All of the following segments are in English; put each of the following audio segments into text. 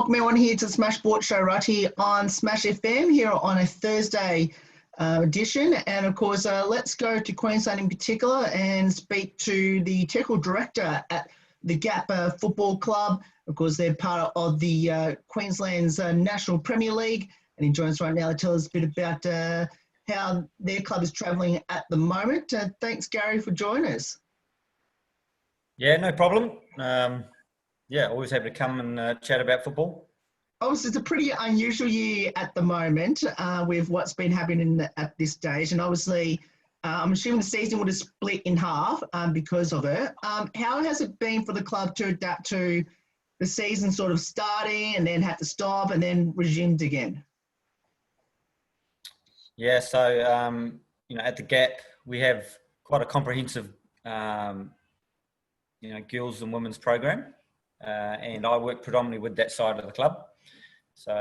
welcome everyone here to the Smash Sports Show right here on Smash FM here on a Thursday edition. And of course, let's go to Queensland in particular and speak to the technical director at the Gap Football Club. Of course, they're part of the Queensland's National Premier League. And he joins us right now to tell us a bit about how their club is travelling at the moment. Thanks, Gary, for joining us. Yeah, no problem. Yeah, always happy to come and chat about football. Obviously, it's a pretty unusual year at the moment with what's been happening at this stage. And obviously, I'm assuming the season would have split in half because of it. How has it been for the club to adapt to the season sort of starting and then have to stop and then resumed again? Yeah, so, at the Gap, we have quite a comprehensive, girls and women's program. And I work predominantly with that side of the club. So,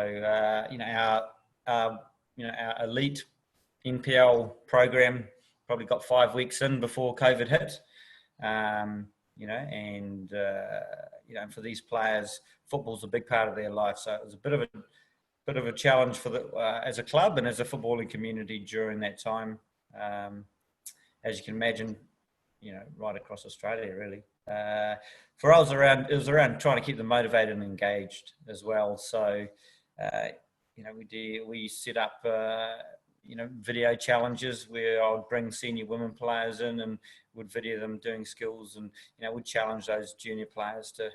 our elite NPL program probably got 5 weeks in before COVID hit. For these players, football's a big part of their life. So it was a bit of a challenge for as a club and as a footballing community during that time. As you can imagine, right across Australia, really. For us, it was around trying to keep them motivated and engaged as well. So, we set up, video challenges where I would bring senior women players in and would video them doing skills, and would challenge those junior players to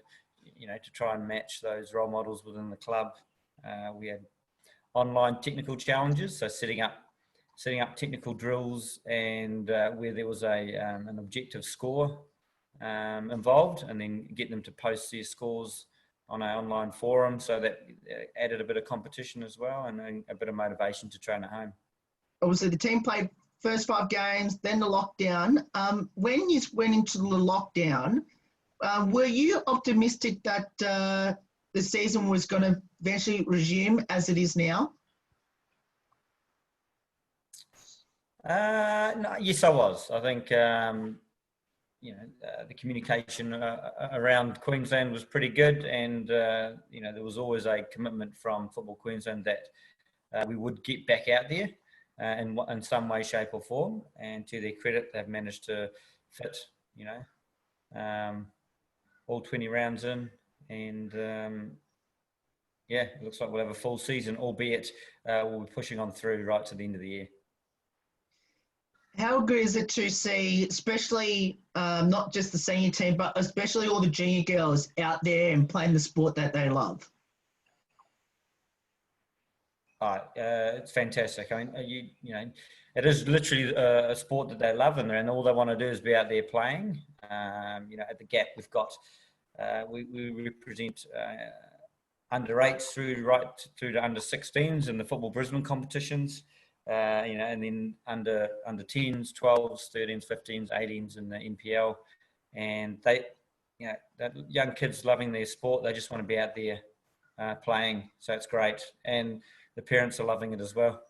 try and match those role models within the club. We had online technical challenges, so setting up technical drills and where there was an objective score involved, and then get them to post their scores on our online forum. So that added a bit of competition as well and a bit of motivation to train at home. Obviously, the team played first 5 games, then the lockdown. When you went into the lockdown, were you optimistic that the season was going to eventually resume as it is now? No, yes, I was. I think, the communication around Queensland was pretty good, and, there was always a commitment from Football Queensland that we would get back out there in some way, shape or form. And to their credit, they've managed to fit, all 20 rounds in. And, it looks like we'll have a full season, albeit we'll be pushing on through right to the end of the year. How good is it to see, especially not just the senior team, but especially all the junior girls out there and playing the sport that they love? It's fantastic. I mean, it is literally a sport that they love, and all they want to do is be out there playing. At the Gap, we've got we represent under 8s right through to under 16s in the Football Brisbane competitions. And then under 10s, 12s, 13s, 15s, 18s in the NPL. And they, that young kids loving their sport, they just want to be out there playing. So it's great. And the parents are loving it as well.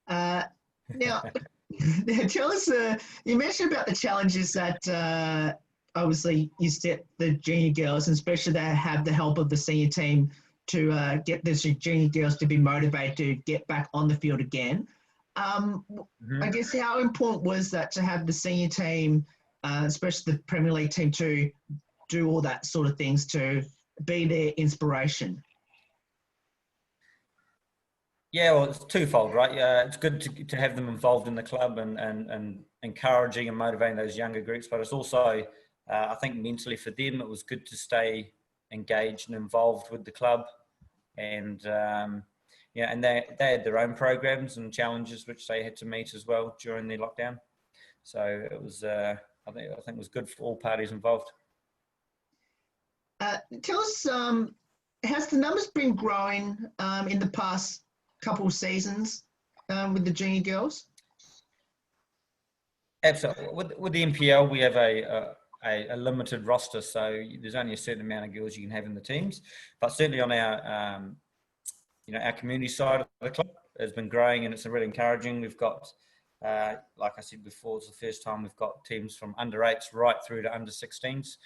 Now, tell us, you mentioned about the challenges that obviously you set the junior girls, and especially they have the help of the senior team to get the junior girls to be motivated to get back on the field again. I guess how important was that to have the senior team, especially the Premier League team, to do all that sort of things, to be their inspiration? Yeah, well, it's twofold, right? It's good to have them involved in the club and encouraging and motivating those younger groups, but it's also, I think mentally for them, it was good to stay engaged and involved with the club. And and they had their own programs and challenges which they had to meet as well during their lockdown. So it was, I think it was good for all parties involved. Tell us, has the numbers been growing in the past couple of seasons with the junior girls? Absolutely. With the NPL, we have a limited roster, so there's only a certain amount of girls you can have in the teams. But certainly on our, our community side of the club has been growing, and it's really encouraging. We've got, like I said before, it's the first time we've got teams from under 8s right through to under 16s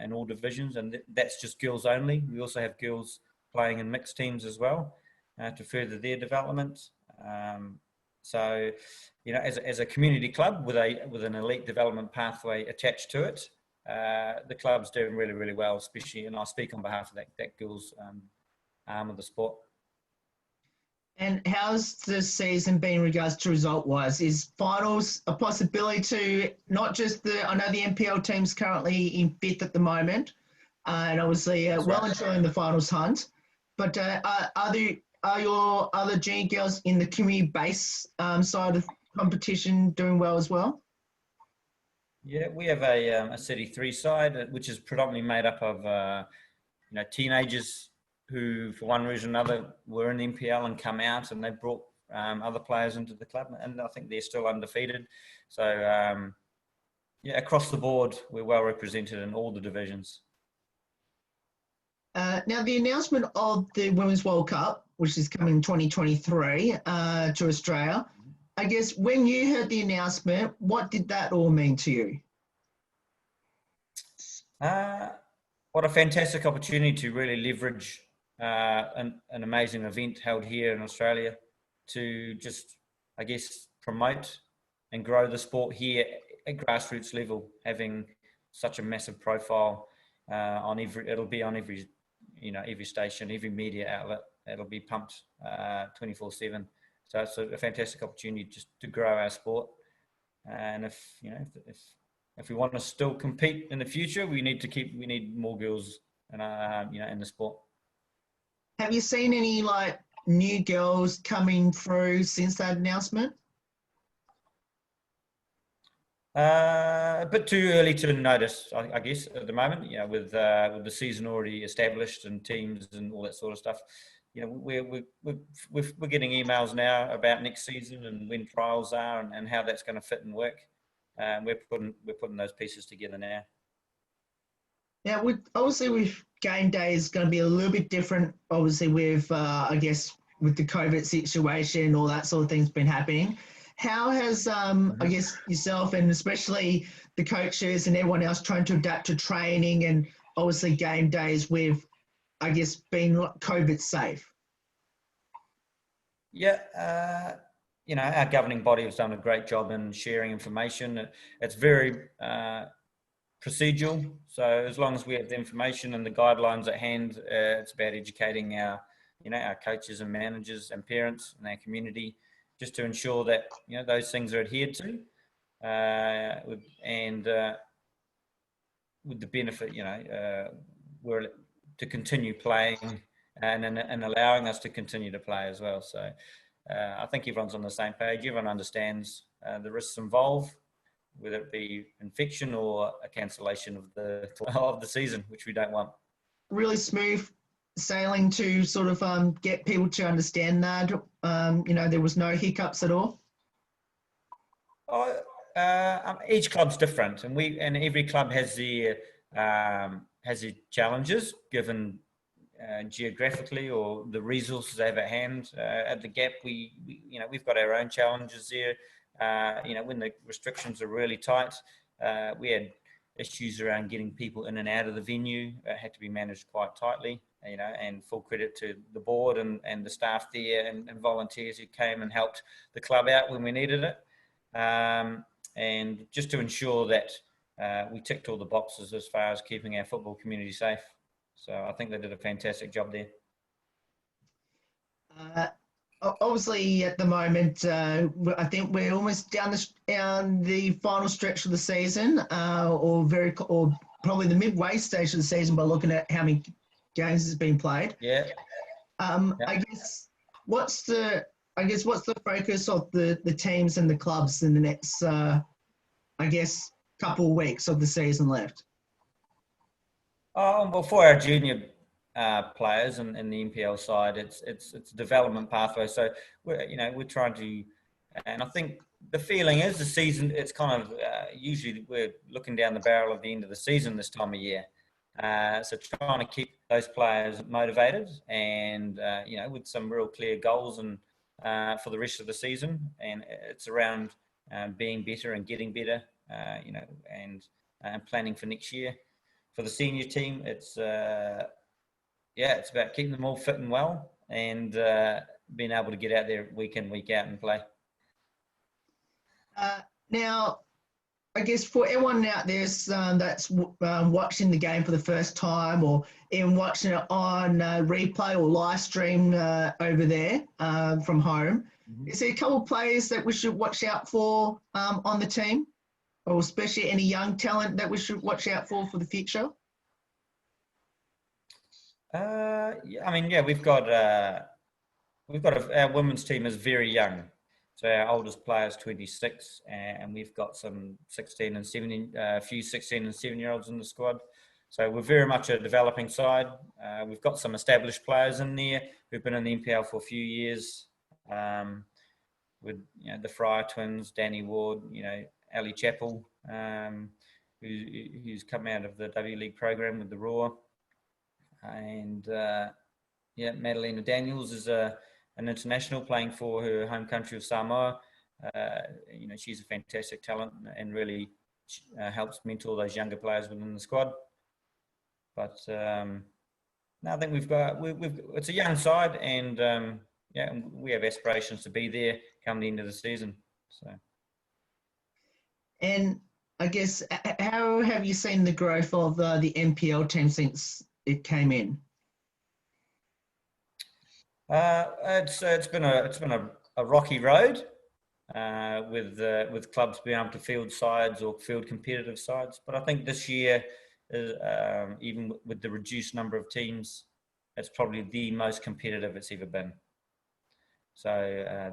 in all divisions, and that's just girls only. We also have girls playing in mixed teams as well to further their development. So, you know, as a community club with an elite development pathway attached to it, the club's doing really, really well, especially, and I speak on behalf of that girls arm of the sport. And how's the season been in regards to result-wise? Is finals a possibility to not just I know the NPL team's currently in fifth at the moment, and obviously well and truly in the finals hunt, but are your other junior girls in the community base side of competition doing well as well? Yeah, we have a City 3 side, which is predominantly made up of you know, teenagers who, for one reason or another, were in the NPL and come out, and they brought other players into the club, and I think they're still undefeated. So, yeah, across the board, we're well represented in all the divisions. Now, the announcement of the Women's World Cup, which is coming 2023 to Australia, I guess when you heard the announcement, what did that all mean to you? What a fantastic opportunity to really leverage an amazing event held here in Australia to just, I guess, promote and grow the sport here at grassroots level, having such a massive profile it'll be on every, you know, every station, every media outlet. It'll be pumped 24/7. So it's a fantastic opportunity just to grow our sport. And if, you know, if we want to still compete in the future, we need more girls and you know, in the sport. Have you seen any like new girls coming through since that announcement? A bit too early to notice, I guess, at the moment. You know, with the season already established and teams and all that sort of stuff. You know, we're getting emails now about next season and when trials are and how that's going to fit and work. We're putting those pieces together now. Now, obviously with game day is going to be a little bit different. Obviously, with I guess with the COVID situation, all that sort of thing's been happening. How has I guess yourself and especially the coaches and everyone else trying to adapt to training and obviously game days with, I guess, being COVID safe? Yeah, you know, our governing body has done a great job in sharing information. It's very procedural. So as long as we have the information and the guidelines at hand, it's about educating our, you know, our coaches and managers and parents and our community, just to ensure that, you know, those things are adhered to, with the benefit, you know, we're to continue playing and allowing us to continue to play as well. So I think everyone's on the same page. Everyone understands the risks involved, whether it be infection or a cancellation of the season, which we don't want. Really smooth sailing to sort of get people to understand that. You know, there was no hiccups at all. Each club's different, and every club has their challenges given geographically or the resources they have at hand. At the Gap, you know, we've got our own challenges there. You know, when the restrictions are really tight, we had issues around getting people in and out of the venue. It had to be managed quite tightly, you know, and full credit to the board and the staff there and volunteers who came and helped the club out when we needed it. And just to ensure that we ticked all the boxes as far as keeping our football community safe. So I think they did a fantastic job there. Obviously, at the moment, I think we're almost down the final stretch of the season, or probably the midway stage of the season by looking at how many games has been played. Yeah. I guess what's the focus of the teams and the clubs in the next, I guess, couple of weeks of the season left? Well, for our junior players and the NPL side, it's a development pathway. So we're trying to, and I think the feeling is the season. It's kind of usually we're looking down the barrel of the end of the season this time of year. So trying to keep those players motivated and with some real clear goals and for the rest of the season. And it's around being better and getting better, and planning for next year. for the senior team, it's it's about keeping them all fit and well, and being able to get out there week in, week out and play. Now, I guess for everyone out there that's watching the game for the first time, or even watching it on replay or live stream over there from home, is there a couple of players that we should watch out for on the team, or especially any young talent that we should watch out for the future? We've got our women's team is very young. So our oldest player is 26, and we've got some 16 and 17, a few 16 and 17-year-olds in the squad. So we're very much a developing side. We've got some established players in there who've been in the NPL for a few years. With the Fryer twins, Danny Ward, Ali Chappell, who's come out of the W League program with the Raw, and Madalena Daniels is an international playing for her home country of Samoa. She's a fantastic talent and really helps mentor those younger players within the squad. But I think we've it's a young side, and we have aspirations to be there come the end of the season. So. And I guess, how have you seen the growth of the NPL team since it came in? It's been a rocky road with clubs being able to field sides or field competitive sides. But I think this year, even with the reduced number of teams, it's probably the most competitive it's ever been. So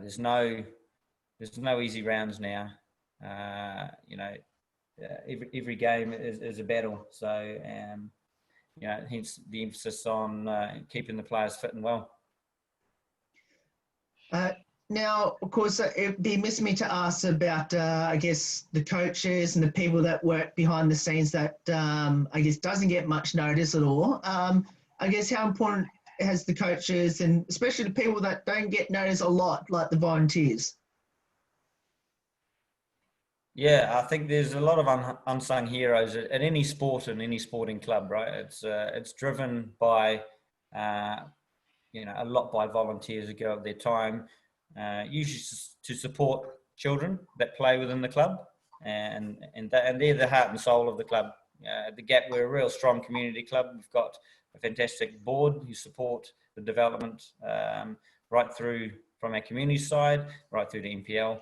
there's no easy rounds now. Every game is a battle. So hence the emphasis on keeping the players fit and well. Now, of course, it'd be missing me to ask about, I guess, the coaches and the people that work behind the scenes that, I guess, doesn't get much notice at all. I guess, how important has the coaches, and especially the people that don't get noticed a lot, like the volunteers? Yeah, I think there's a lot of unsung heroes at any sport and any sporting club, right? It's driven by a lot by volunteers who go out their time, usually to support children that play within the club, and they're the heart and soul of the club. At the Gap, we're a real strong community club. We've got a fantastic board who support the development right through from our community side, right through to NPL,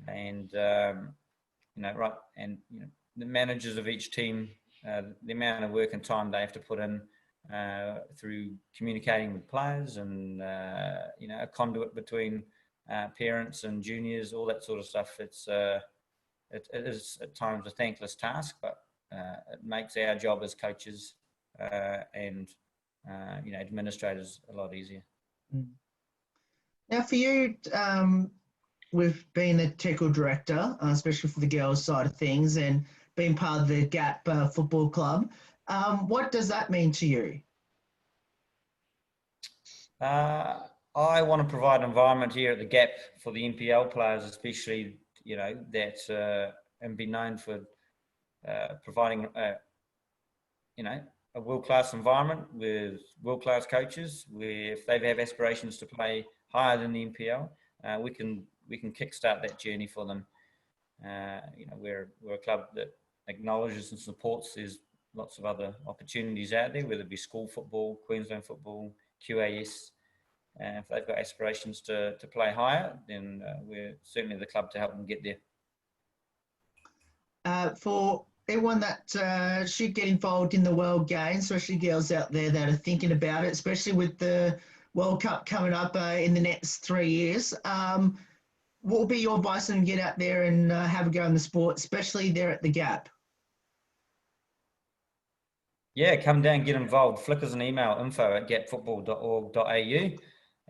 and the managers of each team, the amount of work and time they have to put in through communicating with players and a conduit between parents and juniors, all that sort of stuff. It is at times a thankless task, but it makes our job as coaches and administrators a lot easier. Now, for you, with being a tackle director, especially for the girls' side of things, and being part of the Gap Football Club, what does that mean to you? I want to provide an environment here at the Gap for the NPL players, especially, that and be known for providing, a world-class environment with world-class coaches, where if they have aspirations to play higher than the NPL, we can kickstart that journey for them. We're a club that acknowledges and supports. There's lots of other opportunities out there, whether it be school football, Queensland football, QAS. If they've got aspirations to play higher, then we're certainly the club to help them get there. For everyone that should get involved in the World Games, especially girls out there that are thinking about it, especially with the World Cup coming up in the next 3 years, what will be your advice on get out there and have a go in the sport, especially there at the Gap? Yeah, come down, get involved. Flick us an email, info@gapfootball.org.au,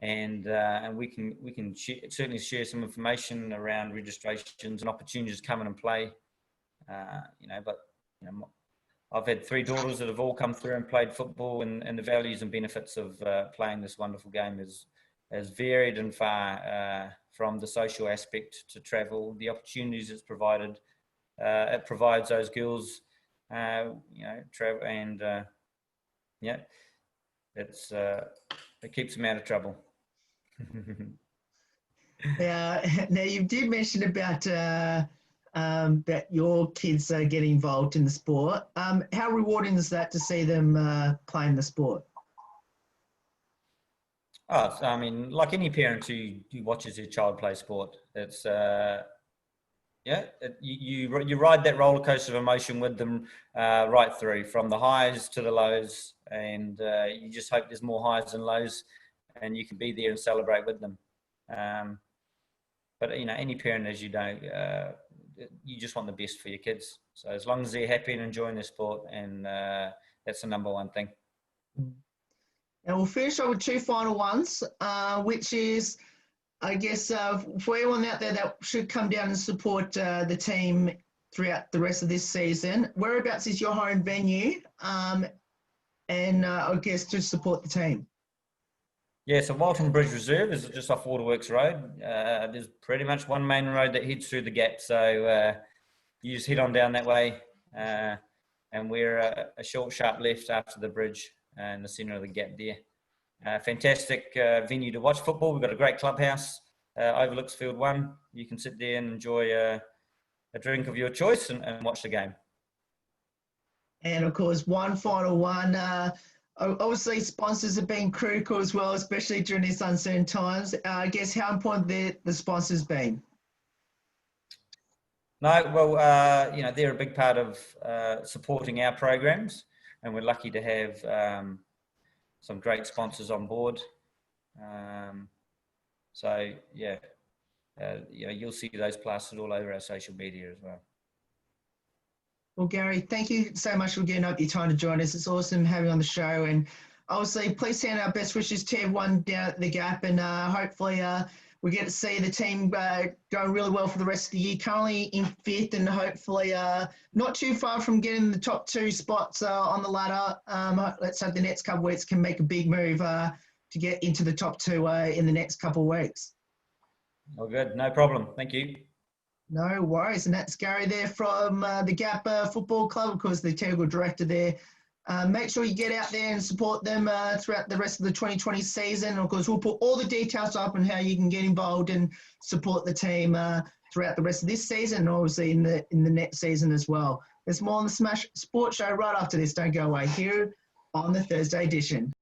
and we can certainly share some information around registrations and opportunities to come in and play. I've had 3 daughters that have all come through and played football, and the values and benefits of playing this wonderful game is varied and far from the social aspect to travel, the opportunities it's provided. It provides those girls travel, and yeah, it keeps them out of trouble. Now you did mention about that your kids get involved in the sport. How rewarding is that to see them playing the sport? Oh, I mean, like any parent who watches their child play sport, it's you ride that roller coaster of emotion with them right through, from the highs to the lows, and you just hope there's more highs than lows, and you can be there and celebrate with them. But any parent, as you know, you just want the best for your kids. So as long as they're happy and enjoying their sport, and that's the number one thing. And we'll finish off with two final ones, which is, I guess, for everyone out there that should come down and support the team throughout the rest of this season, whereabouts is your home venue? And I guess to support the team. Yeah, so Walton Bridge Reserve is just off Waterworks Road. There's pretty much one main road that heads through the gap, so you just head on down that way, and we're a short, sharp left after the bridge in the centre of the gap there. Fantastic venue to watch football. We've got a great clubhouse, overlooks Field 1. You can sit there and enjoy a drink of your choice and watch the game. And of course, one final one. Obviously, sponsors have been critical as well, especially during these uncertain times. I guess how important the sponsors been? No, well, they're a big part of supporting our programs, and we're lucky to have some great sponsors on board. So yeah, you'll see those plastered all over our social media as well. Well, Gary, thank you so much for getting up your time to join us. It's awesome having you on the show, and obviously, please send our best wishes to everyone down at the Gap, and hopefully we get to see the team go really well for the rest of the year. Currently in 5th, and hopefully not too far from getting the top 2 spots on the ladder. Let's hope the next couple of weeks can make a big move to get into the top 2 in the next couple of weeks. Oh, good. No problem. Thank you. No worries. And that's Gary there from the Gap Football Club, of course, the technical director there. Make sure you get out there and support them throughout the rest of the 2020 season. Of course, we'll put all the details up on how you can get involved and support the team throughout the rest of this season, and obviously in the next season as well. There's more on the Smash Sports Show right after this. Don't go away here on the Thursday edition.